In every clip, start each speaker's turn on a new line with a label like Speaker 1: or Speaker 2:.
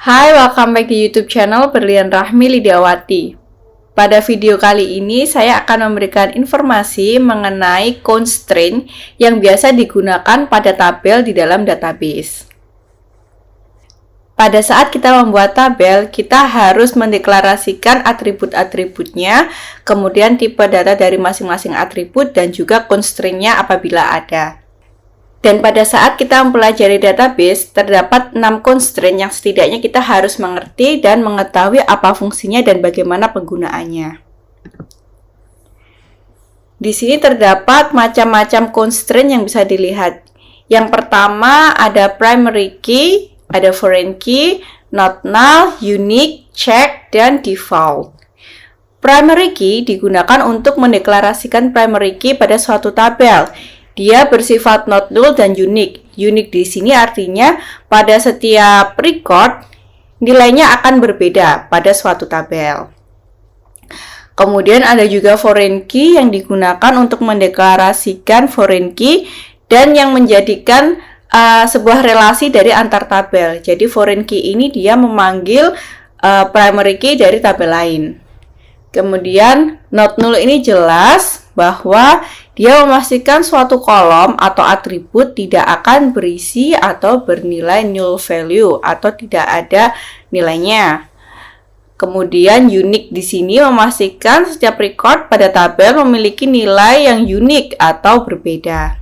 Speaker 1: Hai, welcome back di YouTube channel Berlian Rahmi Lidiawati. Pada video kali ini, saya akan memberikan informasi mengenai constraint yang biasa digunakan pada tabel di dalam database. Pada saat kita membuat tabel, kita harus mendeklarasikan atribut-atributnya, kemudian tipe data dari masing-masing atribut, dan juga constraint-nya apabila ada. Dan pada saat kita mempelajari database, terdapat 6 constraint yang setidaknya kita harus mengerti dan mengetahui apa fungsinya dan bagaimana penggunaannya. Di sini terdapat macam-macam constraint yang bisa dilihat. Yang pertama ada primary key, ada foreign key, not null, unique, check, dan default. Primary key digunakan untuk mendeklarasikan primary key pada suatu tabel. Dia bersifat not null dan unique. Unique di sini artinya pada setiap record nilainya akan berbeda pada suatu tabel. Kemudian ada juga foreign key yang digunakan untuk mendeklarasikan foreign key dan yang menjadikan sebuah relasi dari antar tabel. Jadi foreign key ini dia memanggil primary key dari tabel lain. Kemudian not null ini jelas bahwa dia memastikan suatu kolom atau atribut tidak akan berisi atau bernilai null value atau tidak ada nilainya. Kemudian unique di sini memastikan setiap record pada tabel memiliki nilai yang unik atau berbeda.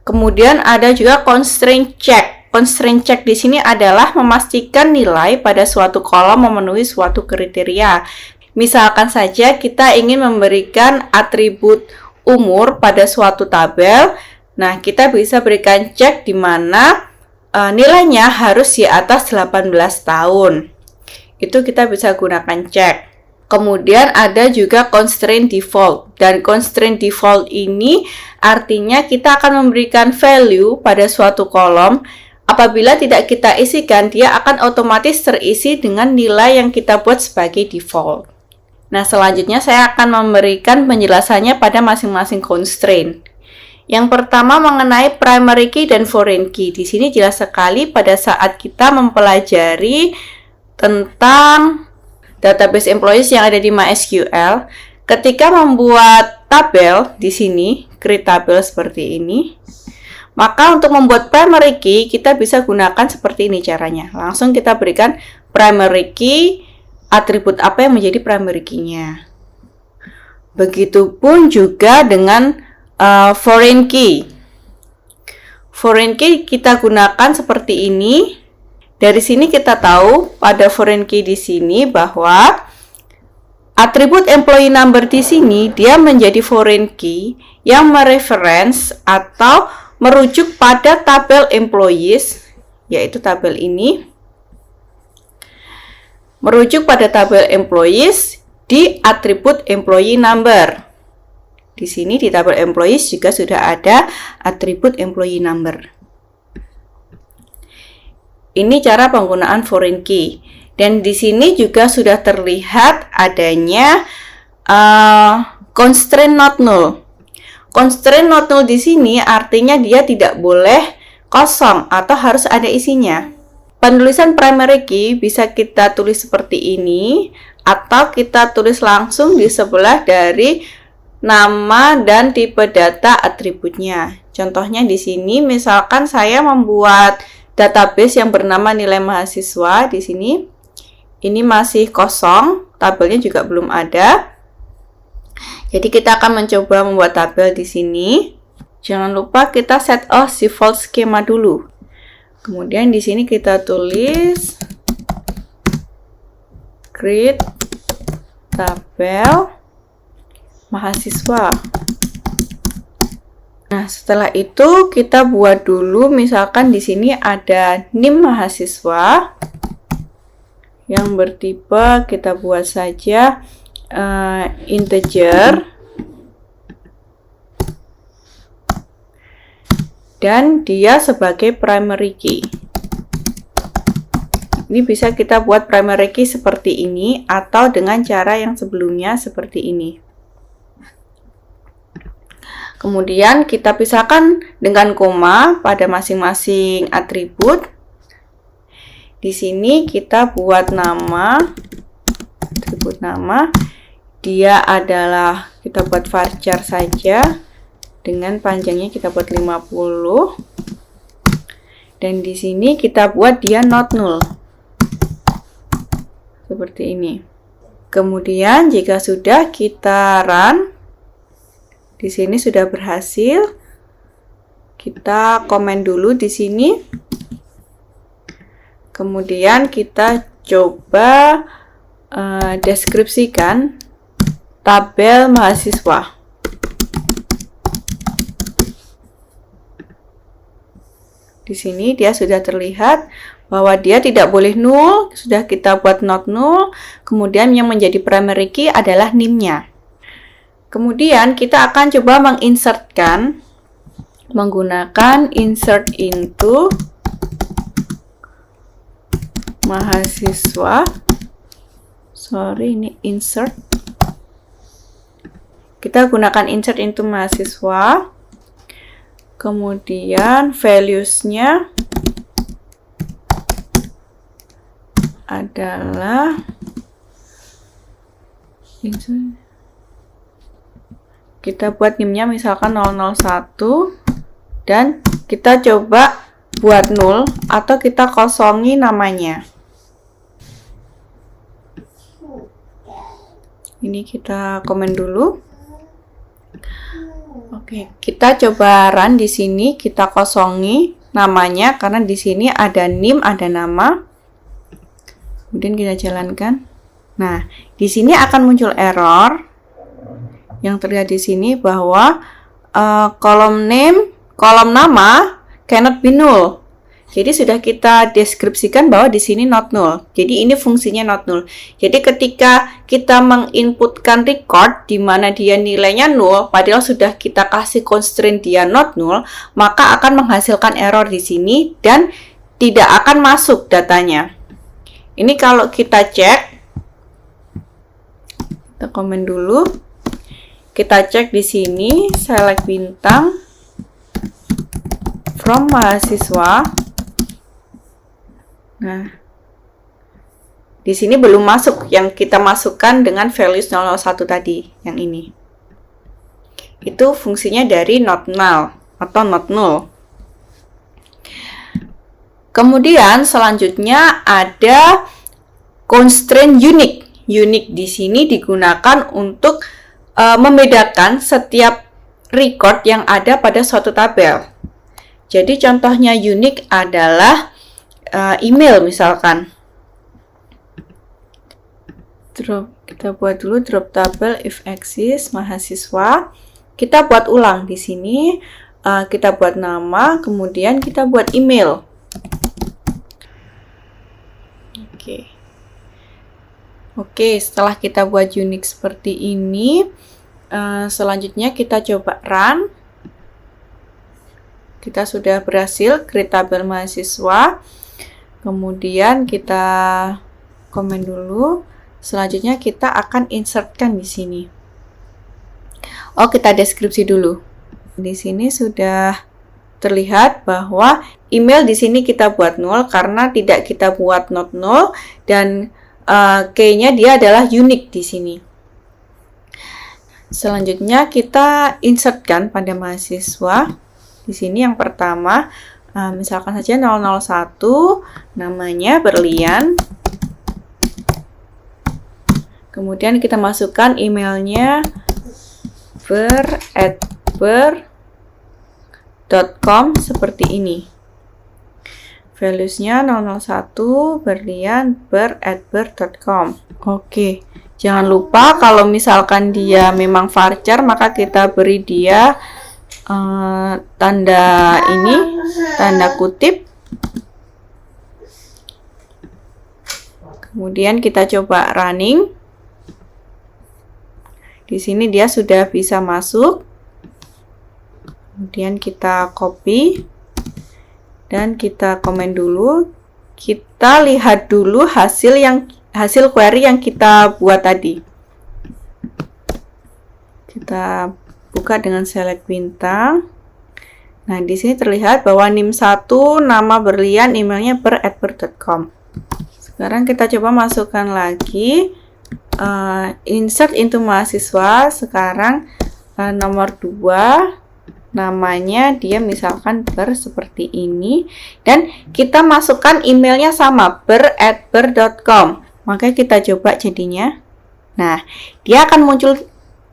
Speaker 1: Kemudian ada juga constraint check. Constraint check di sini adalah memastikan nilai pada suatu kolom memenuhi suatu kriteria. Misalkan saja kita ingin memberikan atribut umur pada suatu tabel, nah kita bisa berikan cek di mana nilainya harus di atas 18 tahun. Itu kita bisa gunakan cek. Kemudian ada juga constraint default. Dan constraint default ini artinya kita akan memberikan value pada suatu kolom. Apabila tidak kita isikan, dia akan otomatis terisi dengan nilai yang kita buat sebagai default. Nah, selanjutnya saya akan memberikan penjelasannya pada masing-masing constraint. Yang pertama mengenai primary key dan foreign key. Di sini jelas sekali pada saat kita mempelajari tentang database employees yang ada di MySQL, ketika membuat tabel di sini, create tabel seperti ini, maka untuk membuat primary key kita bisa gunakan seperti ini caranya. Langsung kita berikan primary key, atribut apa yang menjadi primary key-nya. Begitupun juga dengan foreign key. Foreign key kita gunakan seperti ini. Dari sini kita tahu pada foreign key di sini bahwa atribut employee number di sini dia menjadi foreign key yang mereference atau merujuk pada tabel employees, yaitu tabel ini. Merujuk pada tabel employees di atribut employee number. Di sini di tabel employees juga sudah ada atribut employee number. Ini cara penggunaan foreign key. Dan di sini juga sudah terlihat adanya constraint not null. Constraint not null di sini artinya dia tidak boleh kosong atau harus ada isinya. Penulisan primary key bisa kita tulis seperti ini atau kita tulis langsung di sebelah dari nama dan tipe data atributnya. Contohnya di sini misalkan saya membuat database yang bernama nilai mahasiswa di sini. Ini masih kosong, tabelnya juga belum ada. Jadi kita akan mencoba membuat tabel di sini. Jangan lupa kita set default schema dulu. Kemudian di sini kita tulis create tabel mahasiswa. Nah, setelah itu kita buat dulu misalkan di sini ada NIM mahasiswa yang bertipe kita buat saja integer. Dan dia sebagai primary key. Ini bisa kita buat primary key seperti ini atau dengan cara yang sebelumnya seperti ini. Kemudian kita pisahkan dengan koma pada masing-masing atribut. Di sini kita buat nama, atribut nama. Dia adalah, kita buat varchar saja. Dengan panjangnya kita buat 50. Dan di sini kita buat dia not null. Seperti ini. Kemudian jika sudah kita run, di sini sudah berhasil. Kita komen dulu di sini. Kemudian kita coba deskripsikan tabel mahasiswa. Di sini dia sudah terlihat bahwa dia tidak boleh null, sudah kita buat not null. Kemudian yang menjadi primary key adalah NIM-nya. Kemudian kita akan coba menginsertkan menggunakan insert into mahasiswa. Ini insert. Kita gunakan insert into mahasiswa. Kemudian values-nya adalah kita buat NIM-nya misalkan 001 dan kita coba buat 0 atau kita kosongi namanya. Ini kita komen dulu. Oke, kita coba run di sini, kita kosongi namanya karena di sini ada NIM, ada nama. Kemudian kita jalankan. Nah, di sini akan muncul error yang terlihat di sini bahwa kolom name, kolom nama cannot be null. Jadi sudah kita deskripsikan bahwa di sini not null. Jadi ini fungsinya not null. Jadi ketika kita menginputkan record di mana dia nilainya null, padahal sudah kita kasih constraint dia not null, maka akan menghasilkan error di sini dan tidak akan masuk datanya. Ini kalau kita cek, kita komen dulu. Kita cek di sini, select bintang from mahasiswa. Nah, di sini belum masuk yang kita masukkan dengan values 001 tadi, yang ini. Itu fungsinya dari not null atau not null. Kemudian selanjutnya ada constraint unique. Unique di sini digunakan untuk membedakan setiap record yang ada pada suatu tabel. Jadi contohnya unique adalah email misalkan. Kita buat dulu drop tabel if exist mahasiswa. Kita buat ulang di sini. Kita buat nama, kemudian kita buat email. Oke, setelah kita buat unique seperti ini, selanjutnya kita coba run. Kita sudah berhasil create tabel mahasiswa. Kemudian kita komen dulu. Selanjutnya kita akan insertkan di sini. Oh, kita deskripsi dulu. Di sini sudah terlihat bahwa email di sini kita buat null karena tidak kita buat not null dan key-nya dia adalah unique di sini. Selanjutnya kita insertkan pada mahasiswa. Di sini yang pertama, misalkan saja 001, namanya Berlian. Kemudian kita masukkan emailnya ber@ber.com seperti ini. Values-nya 001 Berlian ber@ber.com. Oke, jangan lupa kalau misalkan dia memang varchar, maka kita beri dia tanda ini, tanda kutip. Kemudian kita coba running. Di sini dia sudah bisa masuk. Kemudian kita copy dan kita komen dulu. Kita lihat dulu hasil query yang kita buat tadi. Kita buka dengan select bintang. Nah, di sini terlihat bahwa NIM 1 nama Berlian, emailnya ber@ber.com. Sekarang kita coba masukkan lagi insert into mahasiswa. Sekarang nomor 2, namanya dia misalkan seperti ini, dan kita masukkan emailnya sama, ber@ber.com. Maka kita coba jadinya. Nah, dia akan muncul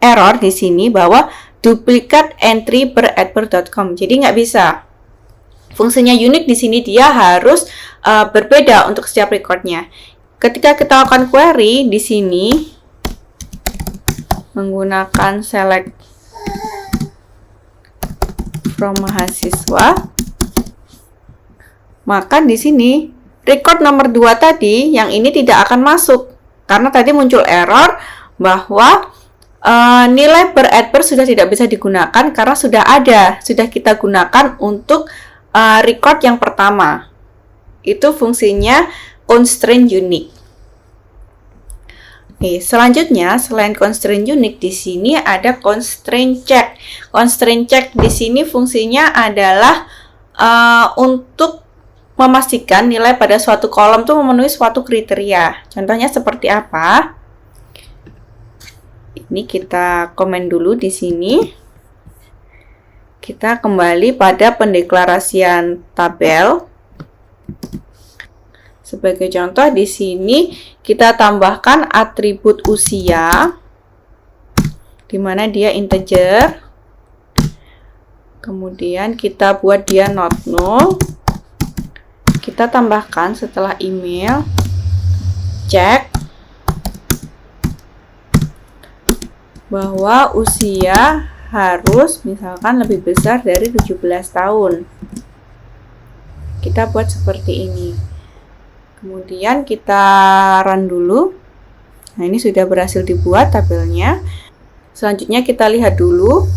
Speaker 1: error di sini bahwa duplicate entry ber@ber.com. Jadi nggak bisa. Fungsinya unique di sini dia harus berbeda untuk setiap recordnya. Ketika kita lakukan query di sini menggunakan select from mahasiswa, maka di sini record nomor 2 tadi yang ini tidak akan masuk karena tadi muncul error bahwa nilai ber sudah tidak bisa digunakan karena sudah kita gunakan untuk record yang pertama. Itu fungsinya constraint unique. Oke, selanjutnya selain constraint unique di sini ada constraint check. Constraint check di sini fungsinya adalah untuk memastikan nilai pada suatu kolom itu memenuhi suatu kriteria. Contohnya seperti apa? Ini kita komen dulu di sini. Kita kembali pada pendeklarasian tabel. Sebagai contoh di sini kita tambahkan atribut usia di mana dia integer. Kemudian kita buat dia not null. Kita tambahkan setelah email cek bahwa usia harus misalkan lebih besar dari 17 tahun. Kita buat seperti ini. Kemudian kita run dulu. Nah, ini sudah berhasil dibuat tabelnya. Selanjutnya kita lihat dulu.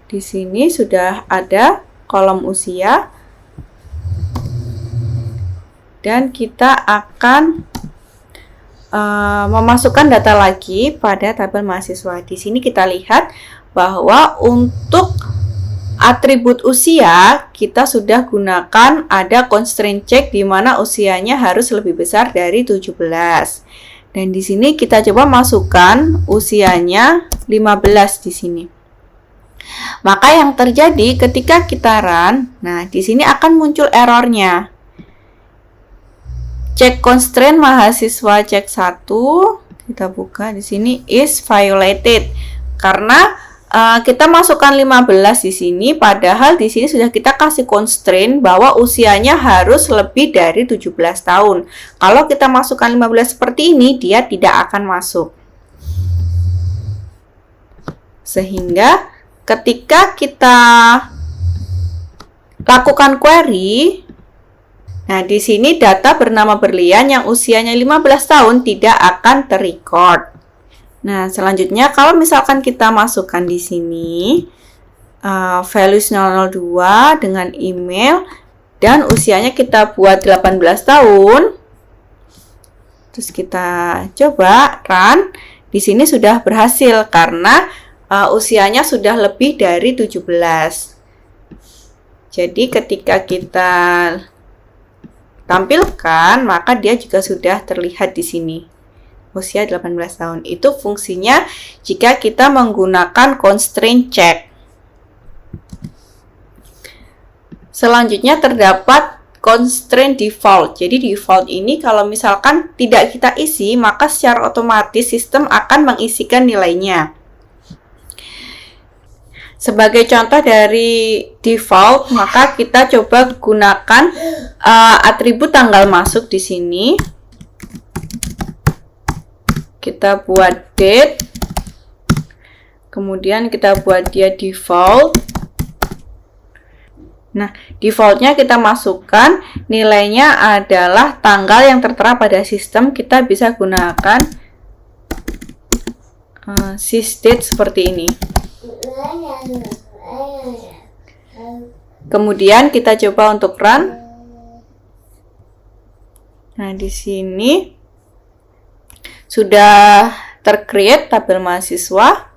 Speaker 1: Di sini sudah ada kolom usia. Dan kita akan memasukkan data lagi pada tabel mahasiswa. Di sini kita lihat bahwa untuk atribut usia kita sudah gunakan ada constraint check di mana usianya harus lebih besar dari 17. Dan di sini kita coba masukkan usianya 15 di sini. Maka yang terjadi ketika kita run, nah di sini akan muncul errornya. Cek constraint mahasiswa cek 1, kita buka di sini is violated karena kita masukkan 15 di sini, padahal di sini sudah kita kasih constraint bahwa usianya harus lebih dari 17 tahun. Kalau kita masukkan 15 seperti ini, dia tidak akan masuk. Sehingga ketika kita lakukan query, nah di sini data bernama berlian yang usianya 15 tahun tidak akan terrecord. Nah, selanjutnya kalau misalkan kita masukkan di sini values 002 dengan email dan usianya kita buat 18 tahun. Terus kita coba run. Di sini sudah berhasil karena usianya sudah lebih dari 17. Jadi ketika kita tampilkan, maka dia juga sudah terlihat di sini. Usia 18 tahun. Itu fungsinya jika kita menggunakan constraint check. Selanjutnya terdapat constraint default. Jadi default ini kalau misalkan tidak kita isi, maka secara otomatis sistem akan mengisikan nilainya. Sebagai contoh dari default, maka kita coba gunakan atribut tanggal masuk di sini. Kita buat date, kemudian kita buat dia default. Nah, defaultnya kita masukkan nilainya adalah tanggal yang tertera pada sistem. Kita bisa gunakan sysdate seperti ini. Kemudian kita coba untuk run. Nah, di sini sudah tercreate tabel mahasiswa.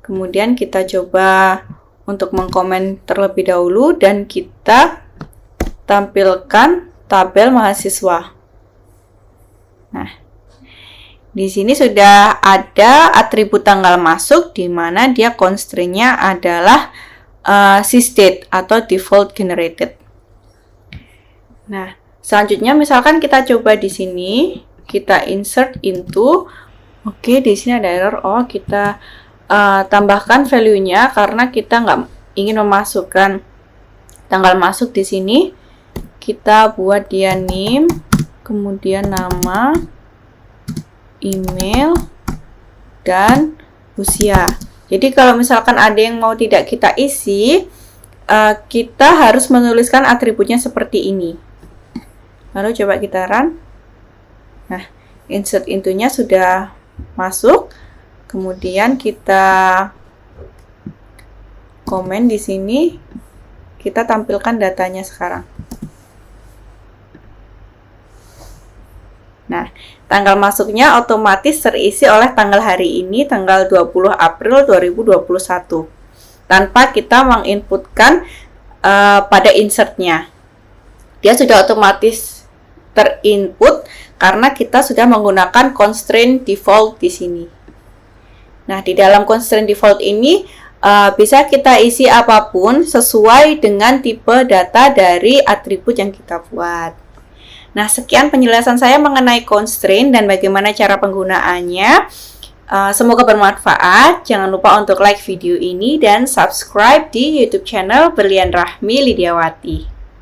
Speaker 1: Kemudian kita coba untuk mengkomen terlebih dahulu dan kita tampilkan tabel mahasiswa. Nah, di sini sudah ada atribut tanggal masuk di mana dia constraint-nya adalah sysdate atau default generated. Nah, selanjutnya misalkan kita coba di sini, kita insert into. Oke, di sini ada error. Oh, kita tambahkan value-nya karena kita nggak ingin memasukkan tanggal masuk di sini. Kita buat dia name, kemudian nama, email, dan usia. Jadi kalau misalkan ada yang mau tidak kita isi, kita harus menuliskan atributnya seperti ini. Lalu coba kita run. Nah, insert into-nya sudah masuk. Kemudian kita komen di sini. Kita tampilkan datanya sekarang. Nah, tanggal masuknya otomatis terisi oleh tanggal hari ini, tanggal 20 April 2021. Tanpa kita menginputkan pada insertnya. Dia sudah otomatis terinput karena kita sudah menggunakan constraint default di sini. Nah, di dalam constraint default ini bisa kita isi apapun sesuai dengan tipe data dari atribut yang kita buat. Nah, sekian penjelasan saya mengenai constraint dan bagaimana cara penggunaannya. Semoga bermanfaat. Jangan lupa untuk like video ini dan subscribe di YouTube channel Berlian Rahmi Lidiawati.